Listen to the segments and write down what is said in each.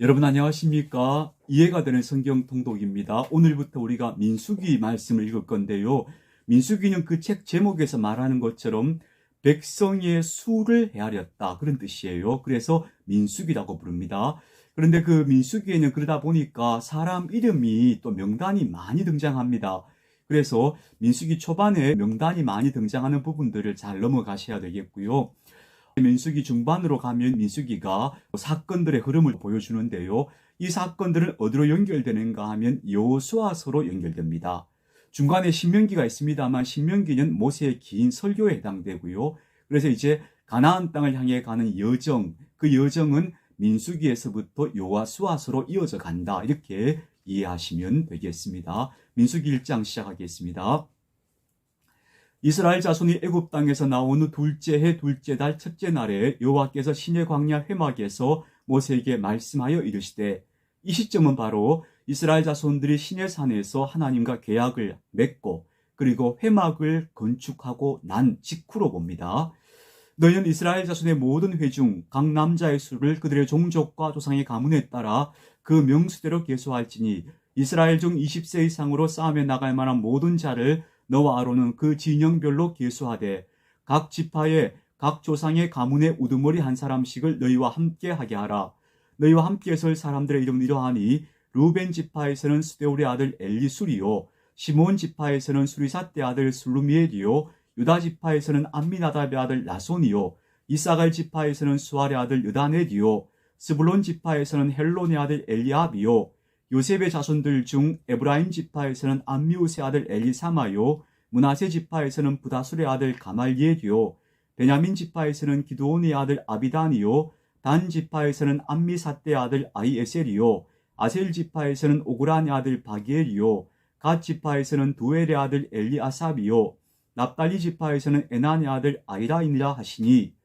여러분 안녕하십니까? 이해가 되는 성경 통독입니다. 오늘부터 우리가 민수기 말씀을 읽을 건데요. 민수기는 그 책 제목에서 말하는 것처럼 백성의 수를 헤아렸다 그런 뜻이에요. 그래서 민수기라고 부릅니다. 그런데 그 민수기에는 그러다 보니까 사람 이름이 또 명단이 많이 등장합니다. 그래서 민수기 초반에 명단이 많이 등장하는 부분들을 잘 넘어가셔야 되겠고요. 민수기 중반으로 가면 민수기가 사건들의 흐름을 보여주는데요. 이 사건들은 어디로 연결되는가 하면 여호수아서로 연결됩니다. 중간에 신명기가 있습니다만 신명기는 모세의 긴 설교에 해당되고요. 그래서 이제 가나안 땅을 향해 가는 여정, 그 여정은 민수기에서부터 여호수아서로 이어져 간다. 이렇게 이해하시면 되겠습니다. 민수기 1장 시작하겠습니다. 이스라엘 자손이 애굽 땅에서 나온 후 둘째 해 둘째 달 첫째 날에 여호와께서 시내 광야 회막에서 모세에게 말씀하여 이르시되, 이 시점은 바로 이스라엘 자손들이 시내산에서 하나님과 계약을 맺고 그리고 회막을 건축하고 난 직후로 봅니다. 너희는 이스라엘 자손의 모든 회중 각 남자의 수를 그들의 종족과 조상의 가문에 따라 그 명수대로 계수할지니 이스라엘 중 20세 이상으로 싸움에 나갈 만한 모든 자를 너와 아론은 그 진영별로 계수하되 각 지파의 각 조상의 가문의 우두머리 한 사람씩을 너희와 함께 하게 하라. 너희와 함께 설 사람들의 이름은 이러하니 루벤 지파에서는 스데울의 아들 엘리술이요, 시몬 지파에서는 수리삿대 아들 슬루미엘이요, 유다 지파에서는 암미나답의 아들 나손이요, 이사갈 지파에서는 수알의 아들 여다넷이요, 스불론 지파에서는 헬론의 아들 엘리압이요, 요셉의 자손들 중 에브라임 지파에서는 암미우스의 아들 엘리사마요, 므낫세 지파에서는 부다술의 아들 가말리엘이요, 베냐민 지파에서는 기드온의 아들 아비단이요, 단 지파에서는 암미삿대의 아들 아히에셀이요, 아셀 지파에서는 오그란의 아들 바기엘이요, 갓 지파에서는 두엘의 아들 엘리아삽이요, 납달리 지파에서는 에난의 아들 아이라이니라 하시니,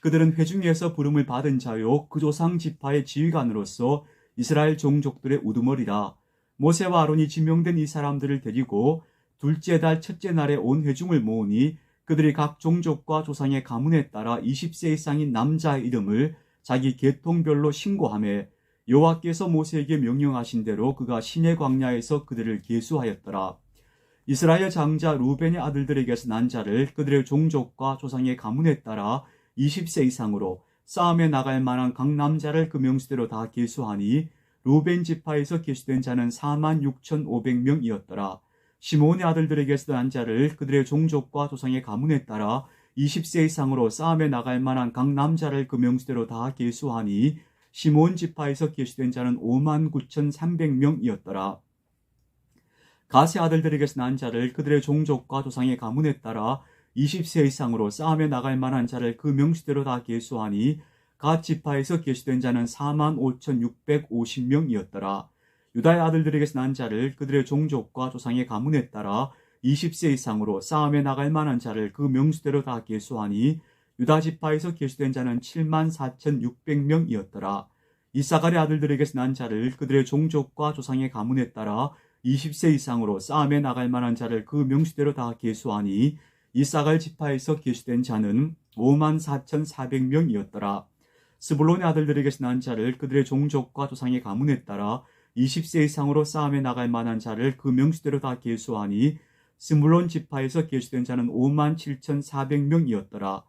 그들은 회중에서 부름을 받은 자요 그 조상 지파의 지휘관으로서 이스라엘 종족들의 우두머리라. 모세와 아론이 지명된 이 사람들을 데리고 둘째 달 첫째 날에 온 회중을 모으니 그들이 각 종족과 조상의 가문에 따라 20세 이상인 남자의 이름을 자기 계통별로 신고하며 여호와께서 모세에게 명령하신 대로 그가 시내 광야에서 그들을 계수하였더라. 이스라엘 장자 루벤의 아들들에게서 난 자를 그들의 종족과 조상의 가문에 따라 20세 이상으로 싸움에 나갈 만한 각 남자를 그 명수대로 다 계수하니 루벤 지파에서 계수된 자는 46,500명이었더라. 시몬의 아들들에게서 난 자를 그들의 종족과 조상의 가문에 따라 20세 이상으로 싸움에 나갈 만한 각 남자를 그 명수대로 다 계수하니 시몬 지파에서 계수된 자는 59,300명이었더라. 가세 아들들에게서 난 자를 그들의 종족과 조상의 가문에 따라 20세 이상으로 싸움에 나갈 만한 자를 그 명수대로 다 계수하니 갓 지파에서 계수된 자는 45,650명이었더라. 유다의 아들들에게서 난 자를 그들의 종족과 조상의 가문에 따라 20세 이상으로 싸움에 나갈 만한 자를 그 명수대로 다 계수하니 유다 지파에서 계수된 자는 74,600명이었더라. 이사갈의 아들들에게서 난 자를 그들의 종족과 조상의 가문에 따라 20세 이상으로 싸움에 나갈 만한 자를 그 명수대로 다 계수하니 이사갈 지파에서 계수된 자는 54,400명이었더라. 스불론의 아들들에게서 난 자를 그들의 종족과 조상의 가문에 따라 20세 이상으로 싸움에 나갈 만한 자를 그 명수대로 다 계수하니 스불론 지파에서 계수된 자는 57,400명이었더라.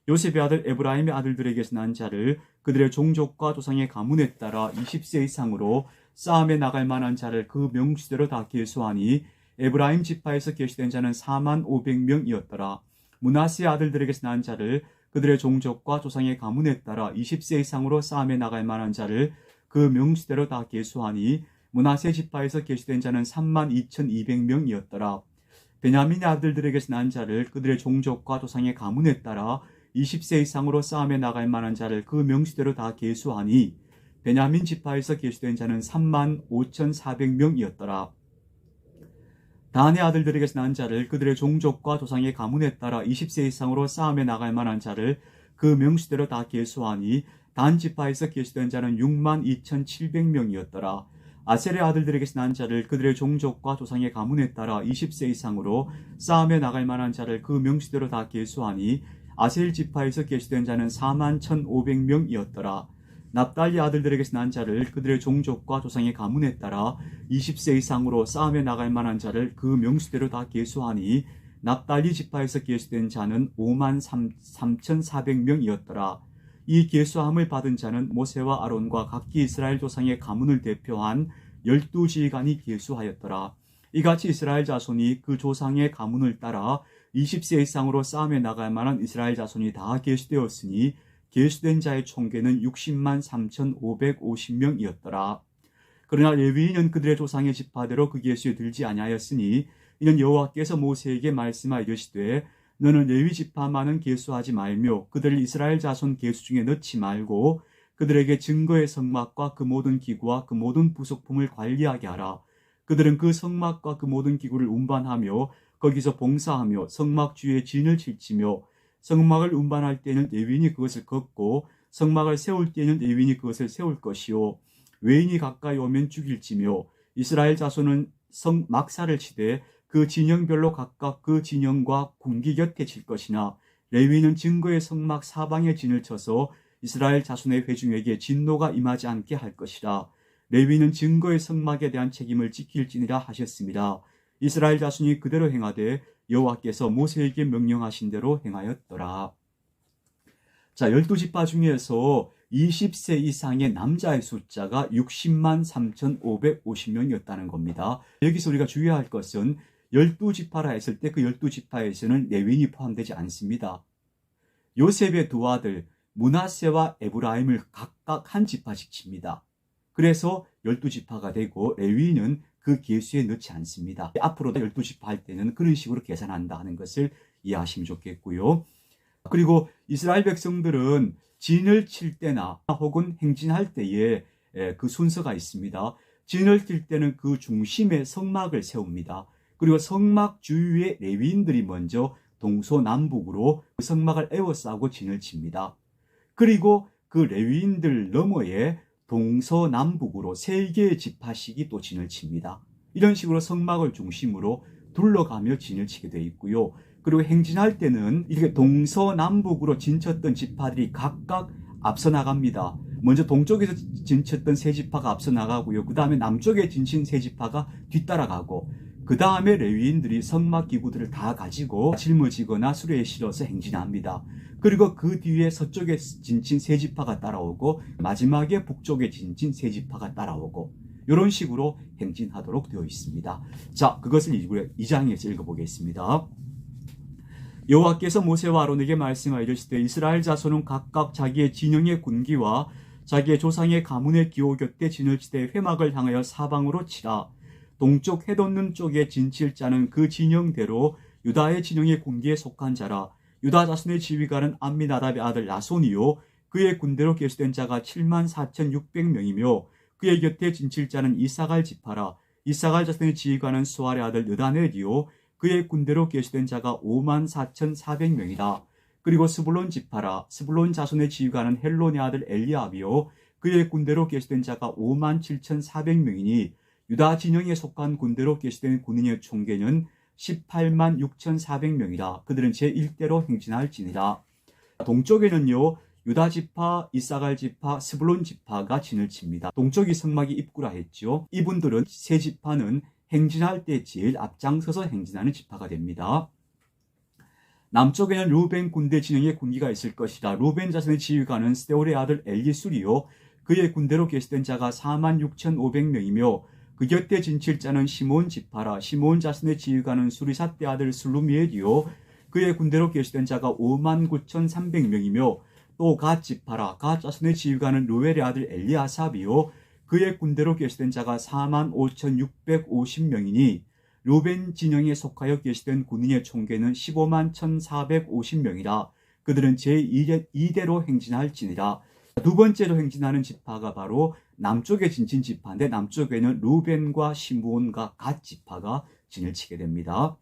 요셉의 아들 에브라임의 아들들에게서 난 자를 그들의 종족과 조상의 가문에 따라 20세 이상으로 싸움에 나갈 만한 자를 그 명수대로 다 계수하니 에브라임 지파에서 계수된 자는 45,000명이었더라. 므낫세의 아들들에게서 난 자를 그들의 종족과 조상의 가문에 따라 20세 이상으로 싸움에 나갈 만한 자를 그 명수대로 다 계수하니 므낫세 지파에서 계수된 자는 32,200명이었더라. 베냐민의 아들들에게서 난 자를 그들의 종족과 조상의 가문에 따라 20세 이상으로 싸움에 나갈 만한 자를 그 명수대로 다 계수하니 베냐민 지파에서 계수된 자는 35,400명이었더라. 단의 아들들에게서 난 자를 그들의 종족과 조상의 가문에 따라 20세 이상으로 싸움에 나갈 만한 자를 그 명수대로 다 계수하니 단 지파에서 계수된 자는 62,700명이었더라. 아셀의 아들들에게서 난 자를 그들의 종족과 조상의 가문에 따라 20세 이상으로 싸움에 나갈 만한 자를 그 명수대로 다 계수하니 아셀 지파에서 계수된 자는 41,500명이었더라. 납달리 아들들에게서 난 자를 그들의 종족과 조상의 가문에 따라 20세 이상으로 싸움에 나갈 만한 자를 그 명수대로 다 계수하니 납달리 지파에서 계수된 자는 53,400명이었더라. 이 계수함을 받은 자는 모세와 아론과 각기 이스라엘 조상의 가문을 대표한 12지휘관이 계수하였더라. 이같이 이스라엘 자손이 그 조상의 가문을 따라 20세 이상으로 싸움에 나갈 만한 이스라엘 자손이 다 계수되었으니 계수된 자의 총계는 60만 3,550명이었더라. 그러나 레위인은 그들의 조상의 지파대로 그 계수에 들지 아니하였으니 이는 여호와께서 모세에게 말씀하여 이르시되 너는 레위 지파만은 계수하지 말며 그들을 이스라엘 자손 계수 중에 넣지 말고 그들에게 증거의 성막과 그 모든 기구와 그 모든 부속품을 관리하게 하라. 그들은 그 성막과 그 모든 기구를 운반하며 거기서 봉사하며 성막 주위에 진을 칠치며 성막을 운반할 때는 레위인이 그것을 걷고 성막을 세울 때는 레위인이 그것을 세울 것이요 외인이 가까이 오면 죽일지며 이스라엘 자손은 막사를 치되 그 진영별로 각각 그 진영과 군기 곁에 칠 것이나 레위인은 증거의 성막 사방에 진을 쳐서 이스라엘 자손의 회중에게 진노가 임하지 않게 할 것이라. 레위인은 증거의 성막에 대한 책임을 지킬지니라 하셨습니다. 이스라엘 자손이 그대로 행하되 여호와께서 모세에게 명령하신 대로 행하였더라. 자, 12지파 중에서 20세 이상의 남자의 숫자가 60만 3,550명이었다는 겁니다. 여기서 우리가 주의할 것은 12지파라 했을 때 그 12지파에서는 레위인이 포함되지 않습니다. 요셉의 두 아들 므낫세와 에브라임을 각각 한 지파씩 칩니다. 그래서 12지파가 되고 레위인은 그 계수에 넣지 않습니다. 앞으로도 12지파 할 때는 그런 식으로 계산한다 하는 것을 이해하시면 좋겠고요. 그리고 이스라엘 백성들은 진을 칠 때나 혹은 행진할 때에 그 순서가 있습니다. 진을 칠 때는 그 중심에 성막을 세웁니다. 그리고 성막 주위에 레위인들이 먼저 동서남북으로 그 성막을 에워싸고 진을 칩니다. 그리고 그 레위인들 너머에 동서남북으로 3개의 지파씩이 또 진을 칩니다. 이런 식으로 성막을 중심으로 둘러가며 진을 치게 되어 있고요. 그리고 행진할 때는 이렇게 동서남북으로 진쳤던 지파들이 각각 앞서 나갑니다. 먼저 동쪽에서 진쳤던 3지파가 앞서 나가고요. 그 다음에 남쪽에 진친 3지파가 뒤따라가고 그 다음에 레위인들이 성막 기구들을 다 가지고 짊어지거나 수레에 실어서 행진합니다. 그리고 그 뒤에 서쪽에 진친 3지파가 따라오고 마지막에 북쪽에 진친 3지파가 따라오고 이런 식으로 행진하도록 되어 있습니다. 자, 그것을 2장에서 읽어보겠습니다. 여호와께서 모세와 아론에게 말씀하여 이르시되 이스라엘 자손은 각각 자기의 진영의 군기와 자기의 조상의 가문의 기호 곁에 진을 치되 회막을 향하여 사방으로 치라. 동쪽 해돋는 쪽에 진칠 자는 그 진영대로 유다의 진영의 군기에 속한 자라. 유다 자손의 지휘관은 암미나답의 아들 나손이요 그의 군대로 계수된 자가 74,600명이며 그의 곁에 진칠 자는 이사갈 지파라. 이사갈 자손의 지휘관은 수알의 아들 느다넬이요 그의 군대로 계수된 자가 54,400명이다. 그리고 스불론 지파라. 스불론 자손의 지휘관은 헬론의 아들 엘리압이요 그의 군대로 계수된 자가 57,400명이니 유다 진영에 속한 군대로 계수된 군인의 총계는 18만 6,400명이다. 그들은 제1대로 행진할지니라. 동쪽에는요 유다 지파, 이사갈 지파, 스불론 지파가 진을 칩니다. 동쪽이 성막이 입구라 했죠. 이분들은 3지파는 행진할 때 제일 앞장서서 행진하는 지파가 됩니다. 남쪽에는 루벤 군대 진영의 군기가 있을 것이다. 루벤 자손의 지휘관은 스데올의 아들 엘리술이요 그의 군대로 계수된 자가 46,500명이며 그 곁에 진칠 자는 시몬 지파라. 시몬 자손의 지휘관은 수리삿대 아들 슬루미엘이요 그의 군대로 계수된 자가 59,300명이며 또 갓 지파라. 갓 자손의 지휘관은 루엘의 아들 엘리아삽이요 그의 군대로 계수된 자가 45,650명이니 루벤 진영에 속하여 계수된 군인의 총계는 15만 1,450명이라. 그들은 제2대로 행진할지니라. 두 번째로 행진하는 지파가 바로 남쪽에 진친 지파인데 남쪽에는 루벤과 시므온과 갓 지파가 진을 치게 됩니다.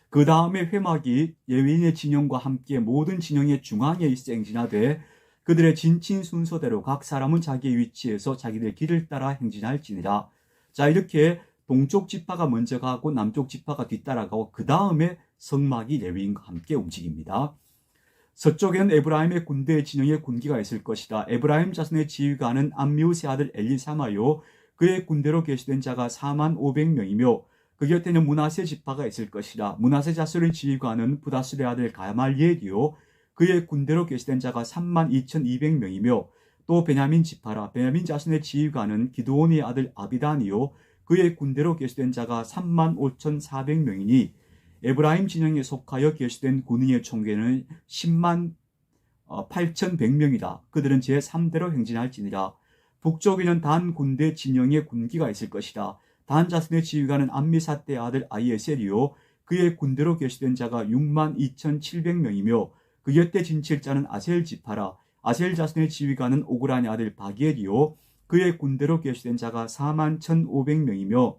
그 다음에 회막이 레위인의 진영과 함께 모든 진영의 중앙에 있어 행진하되 그들의 진친 순서대로 각 사람은 자기의 위치에서 자기들 길을 따라 행진할지니라. 자, 이렇게 동쪽 지파가 먼저 가고 남쪽 지파가 뒤따라가고 그 다음에 성막이 레위인과 함께 움직입니다. 서쪽에는 에브라임의 군대 진영의 군기가 있을 것이다. 에브라임 자손의 지휘관은 암미우스의 아들 엘리사마요. 그의 군대로 계시된 자가 4만 500명이며 그 곁에는 므낫세 지파가 있을 것이라. 므낫세 자손의 지휘관은 부다술의 아들 가말리엘이요. 그의 군대로 계시된 자가 3만 2,200명이며 또 베냐민 지파라. 베냐민 자손의 지휘관은 기드온의 아들 아비단이요. 그의 군대로 계시된 자가 3만 5,400명이니 에브라임 진영에 속하여 계시된 군인의 총계는 10만 8,100명이다. 그들은 제3대로 행진할지니라. 북쪽에는 단 군대 진영의 군기가 있을 것이다. 단 자손의 지휘관은 암미사떼의 아들 아이에셀이요. 그의 군대로 계시된 자가 6만 2,700명이며 그 곁에 진칠자는 아셀 지파라. 아셀 자손의 지휘관은 오그란의 아들 바기엘이요. 그의 군대로 계시된 자가 4만 1,500명이며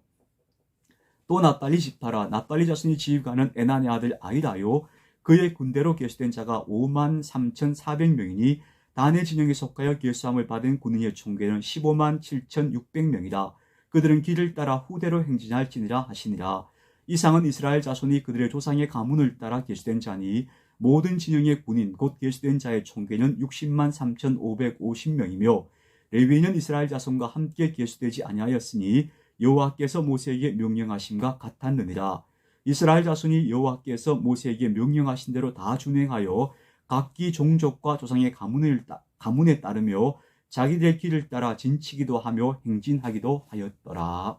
또 납달리 지파라. 납달리 자손의 지휘관은 에난의 아들 아이다요. 그의 군대로 계시된 자가 5만 3,400명이니 단의 진영에 속하여 계수함을 받은 군인의 총계는 15만 7,600명이다. 그들은 길을 따라 후대로 행진할지니라 하시니라. 이상은 이스라엘 자손이 그들의 조상의 가문을 따라 계수된 자니 모든 진영의 군인 곧 계수된 자의 총계는 60만 3,550명이며 레위인은 이스라엘 자손과 함께 계수되지 아니하였으니 여호와께서 모세에게 명령하심과 같았느니라. 이스라엘 자손이 여호와께서 모세에게 명령하신 대로 다 준행하여 각기 종족과 조상의 가문에 따르며 자기들의 길을 따라 진치기도 하며 행진하기도 하였더라.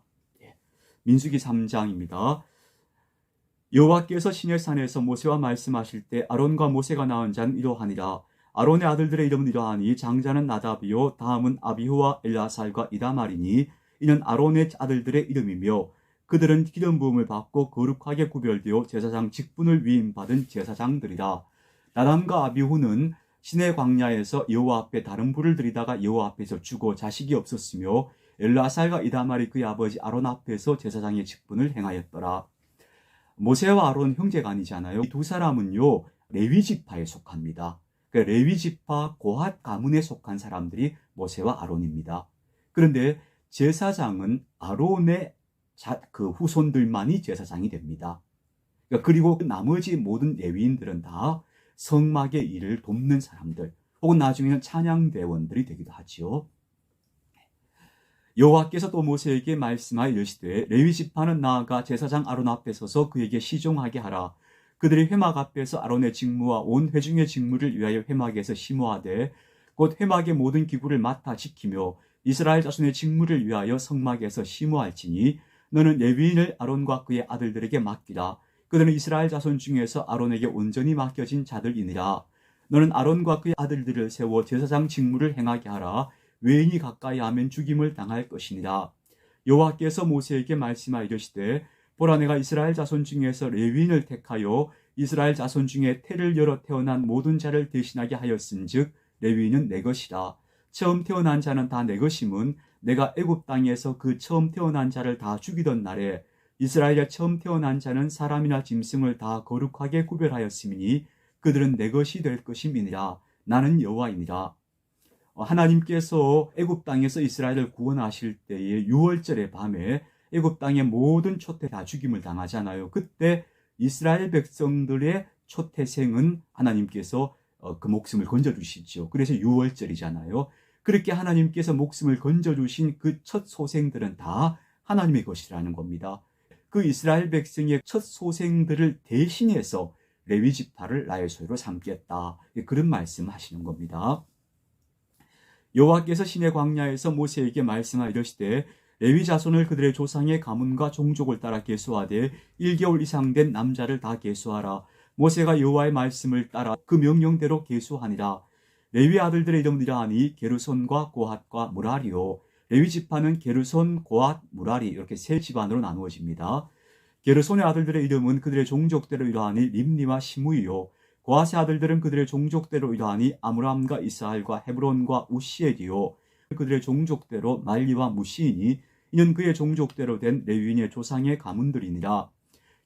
민수기 3장입니다. 여호와께서 시내산에서 모세와 말씀하실 때 아론과 모세가 낳은 자는 이러하니라. 아론의 아들들의 이름은 이러하니 장자는 나답이요 다음은 아비후와 엘라살과 이다말이니 이는 아론의 아들들의 이름이며 그들은 기름 부음을 받고 거룩하게 구별되어 제사장 직분을 위임받은 제사장들이라. 나담과 아비후는 시내 광야에서 여호와 앞에 다른 불을 들이다가 여호와 앞에서 죽어 자식이 없었으며 엘라살과 이다말이 그의 아버지 아론 앞에서 제사장의 직분을 행하였더라. 모세와 아론 형제가 아니잖아요. 이 두 사람은요 레위 지파에 속합니다. 레위 지파 고핫 가문에 속한 사람들이 모세와 아론입니다. 그런데 제사장은 아론의 그 후손들만이 제사장이 됩니다. 그리고 나머지 모든 레위인들은 다 성막의 일을 돕는 사람들 혹은 나중에는 찬양대원들이 되기도 하지요. 여호와께서 또 모세에게 말씀하여 이르시되 레위 지파는 나아가 제사장 아론 앞에 서서 그에게 시종하게 하라. 그들이 회막 앞에서 아론의 직무와 온 회중의 직무를 위하여 회막에서 심호하되 곧 회막의 모든 기구를 맡아 지키며 이스라엘 자손의 직무를 위하여 성막에서 심호할지니 너는 레위인을 아론과 그의 아들들에게 맡기라. 그들은 이스라엘 자손 중에서 아론에게 온전히 맡겨진 자들이니라. 너는 아론과 그의 아들들을 세워 제사장 직무를 행하게 하라. 외인이 가까이 하면 죽임을 당할 것이니라. 여호와께서 모세에게 말씀하여 이르시되 보라 내가 이스라엘 자손 중에서 레위인을 택하여 이스라엘 자손 중에 태를 열어 태어난 모든 자를 대신하게 하였은즉 레위인은 내 것이라. 처음 태어난 자는 다 내 것임은 내가 애굽 땅에서 그 처음 태어난 자를 다 죽이던 날에 이스라엘의 처음 태어난 자는 사람이나 짐승을 다 거룩하게 구별하였음이니 그들은 내 것이 될 것임이니라. 나는 여호와이니라. 하나님께서 애굽 땅에서 이스라엘을 구원하실 때의 6월절의 밤에 애굽 땅의 모든 초태 다 죽임을 당하잖아요. 그때 이스라엘 백성들의 초태생은 하나님께서 그 목숨을 건져주시죠. 그래서 6월절이잖아요. 그렇게 하나님께서 목숨을 건져주신 그 첫 소생들은 다 하나님의 것이라는 겁니다. 그 이스라엘 백성의 첫 소생들을 대신해서 레위 지파를 나의 소유로 삼겠다. 그런 말씀하시는 겁니다. 여호와께서 시내 광야에서 모세에게 말씀하여 이르시되 레위 자손을 그들의 조상의 가문과 종족을 따라 계수하되 1개월 이상 된 남자를 다 계수하라. 모세가 여호와의 말씀을 따라 그 명령대로 계수하니라. 레위 아들들의 이름이라 하니 게르손과 고핫과 무라리요. 레위 지파는 게르손, 고핫, 무라리 이렇게 세 집안으로 나누어집니다. 게르손의 아들들의 이름은 그들의 종족대로 이러하니 림니와 시므이요. 고핫의 아들들은 그들의 종족대로 이러하니 아므람과 이스할과 헤브론과 우시엘이요. 그들의 종족대로 말리와 무시이니 이는 그의 종족대로 된 레위인의 조상의 가문들이니라.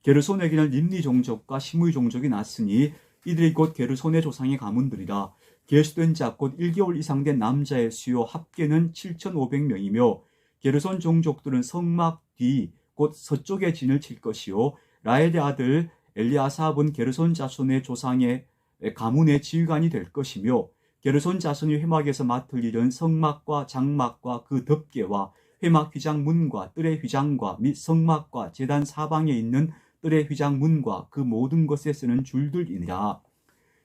게르손에게는 림니 종족과 시므이 종족이 났으니 이들이 곧 게르손의 조상의 가문들이라. 계수된 자 곧 1개월 이상 된 남자의 수요 합계는 7,500명이며 게르손 종족들은 성막 뒤 곧 서쪽에 진을 칠 것이요 라헬의 아들 엘리아삽은 게르손 자손의 조상의 가문의 지휘관이 될 것이며 게르손 자손이 회막에서 맡을 일은 성막과 장막과 그 덮개와 회막 휘장 문과 뜰의 휘장과 및 성막과 제단 사방에 있는 뜰의 휘장 문과 그 모든 것에 쓰는 줄들이니라.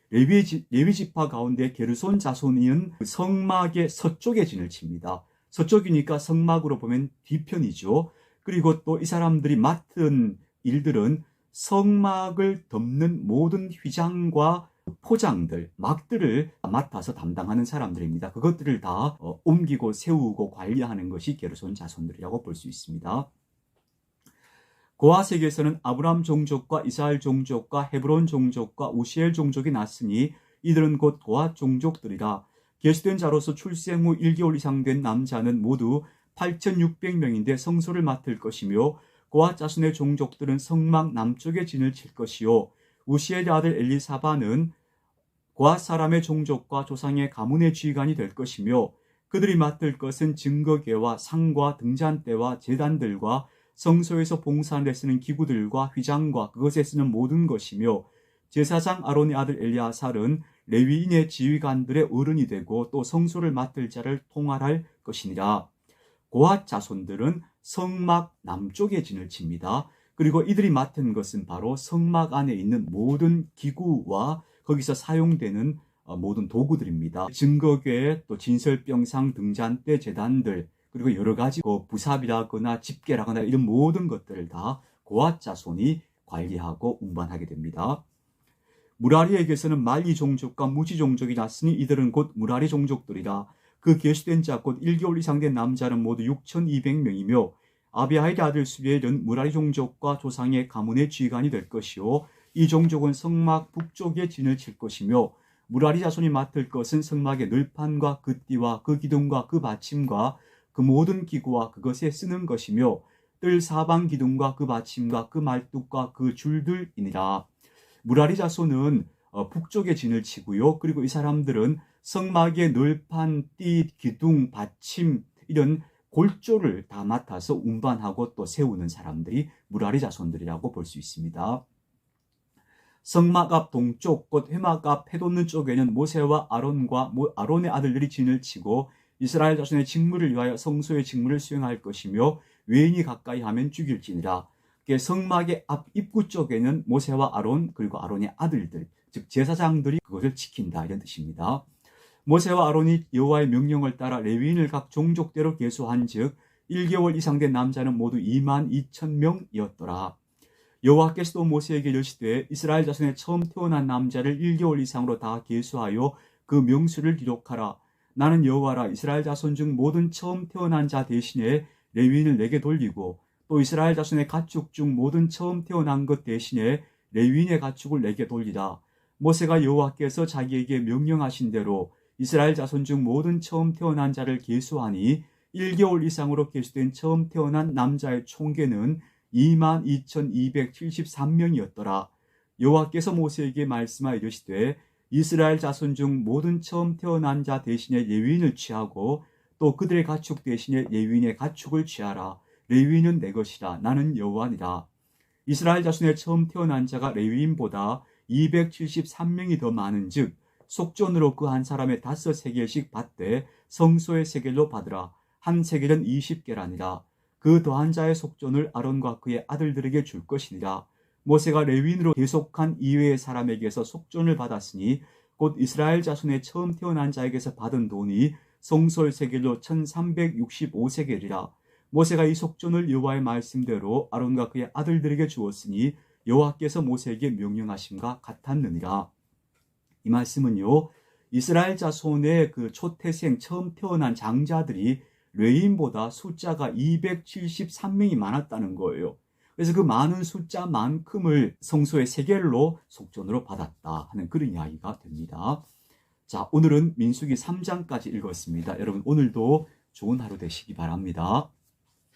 레위 지파 가운데 게르손 자손은 성막의 서쪽에 진을 칩니다. 서쪽이니까 성막으로 보면 뒤편이죠. 그리고 또 이 사람들이 맡은 일들은 성막을 덮는 모든 휘장과 포장들, 막들을 맡아서 담당하는 사람들입니다. 그것들을 다 옮기고 세우고 관리하는 것이 게르손 자손들이라고 볼 수 있습니다. 고아 세계에서는 아브람 종족과 이스라엘 종족과 헤브론 종족과 우시엘 종족이 났으니 이들은 곧 고아 종족들이라. 계수된 자로서 출생 후 1개월 이상 된 남자는 모두 8,600명인데 성소를 맡을 것이며 고아 자손의 종족들은 성막 남쪽에 진을 칠 것이요 우시엘의 아들 엘리사바는 고아 사람의 종족과 조상의 가문의 지휘관이 될 것이며 그들이 맡을 것은 증거궤와 상과 등잔대와 제단들과 성소에서 봉사하는 데 쓰는 기구들과 휘장과 그것에 쓰는 모든 것이며 제사장 아론의 아들 엘리아살은 레위인의 지휘관들의 어른이 되고 또 성소를 맡을 자를 통할할 것이니라. 고앗 자손들은 성막 남쪽에 진을 칩니다. 그리고 이들이 맡은 것은 바로 성막 안에 있는 모든 기구와 거기서 사용되는 모든 도구들입니다. 증거궤, 또 진설병상, 등잔대, 제단들, 그리고 여러 가지 부삽이라거나 집게라거나 이런 모든 것들을 다 고앗 자손이 관리하고 운반하게 됩니다. 무라리에게서는 말리 종족과 무지 종족이 났으니 이들은 곧 무라리 종족들이라. 그 계수된 자 곧 1개월 이상 된 남자는 모두 6,200명이며 아비아일의 아들 수비엘은 무라리 종족과 조상의 가문의 지휘관이 될 것이요 이 종족은 성막 북쪽에 진을 칠 것이며 무라리 자손이 맡을 것은 성막의 늘판과 그 띠와 그 기둥과 그 받침과 그 모든 기구와 그것에 쓰는 것이며 뜰 사방 기둥과 그 받침과 그 말뚝과 그 줄들이니라. 무라리 자손은 북쪽에 진을 치고요. 그리고 이 사람들은 성막의 늘판, 띠, 기둥, 받침 이런 골조를 다 맡아서 운반하고 또 세우는 사람들이 무라리 자손들이라고 볼 수 있습니다. 성막 앞 동쪽 곧 회막 앞 해돋는 쪽에는 모세와 아론과 아론의 아들들이 진을 치고 이스라엘 자손의 직무를 위하여 성소의 직무를 수행할 것이며 외인이 가까이 하면 죽일지니라. 성막의 앞 입구 쪽에는 모세와 아론 그리고 아론의 아들들 즉 제사장들이 그것을 지킨다 이런 뜻입니다. 모세와 아론이 여호와의 명령을 따라 레위인을 각 종족대로 계수한즉 1개월 이상 된 남자는 모두 22,000명이었더라. 여호와께서도 모세에게 이르시되 이스라엘 자손의 처음 태어난 남자를 1개월 이상으로 다 계수하여 그 명수를 기록하라. 나는 여호와라. 이스라엘 자손 중 모든 처음 태어난 자 대신에 레위인을 내게 돌리고 또 이스라엘 자손의 가축 중 모든 처음 태어난 것 대신에 레위인의 가축을 내게 돌리라. 모세가 여호와께서 자기에게 명령하신 대로 이스라엘 자손 중 모든 처음 태어난 자를 계수하니 1개월 이상으로 계수된 처음 태어난 남자의 총계는 22,273명이었더라. 여호와께서 모세에게 말씀하여 이르시되 이스라엘 자손 중 모든 처음 태어난 자 대신에 레위인을 취하고 또 그들의 가축 대신에 레위인의 가축을 취하라. 레위인은 내 것이라. 나는 여호와니라. 이스라엘 자손의 처음 태어난 자가 레위인보다 273명이 더 많은즉 속전으로 그 한 사람의 5세겔씩 받되 성소의 세겔로 받으라. 한 세겔은 20개라니라. 그 더한 자의 속전을 아론과 그의 아들들에게 줄 것이니라. 모세가 레위인으로 계속한 이외의 사람에게서 속전을 받았으니 곧 이스라엘 자손의 처음 태어난 자에게서 받은 돈이 성소의 세겔로 1,365세겔이라. 모세가 이 속전을 여호와의 말씀대로 아론과 그의 아들들에게 주었으니 여호와께서 모세에게 명령하심과 같았느니라. 이 말씀은요, 이스라엘 자손의 그 초태생 처음 태어난 장자들이 레위인보다 숫자가 273명이 많았다는 거예요. 그래서 그 많은 숫자만큼을 성소의 세겔로 속전으로 받았다 하는 그런 이야기가 됩니다. 자, 오늘은 민수기 3장까지 읽었습니다. 여러분 오늘도 좋은 하루 되시기 바랍니다.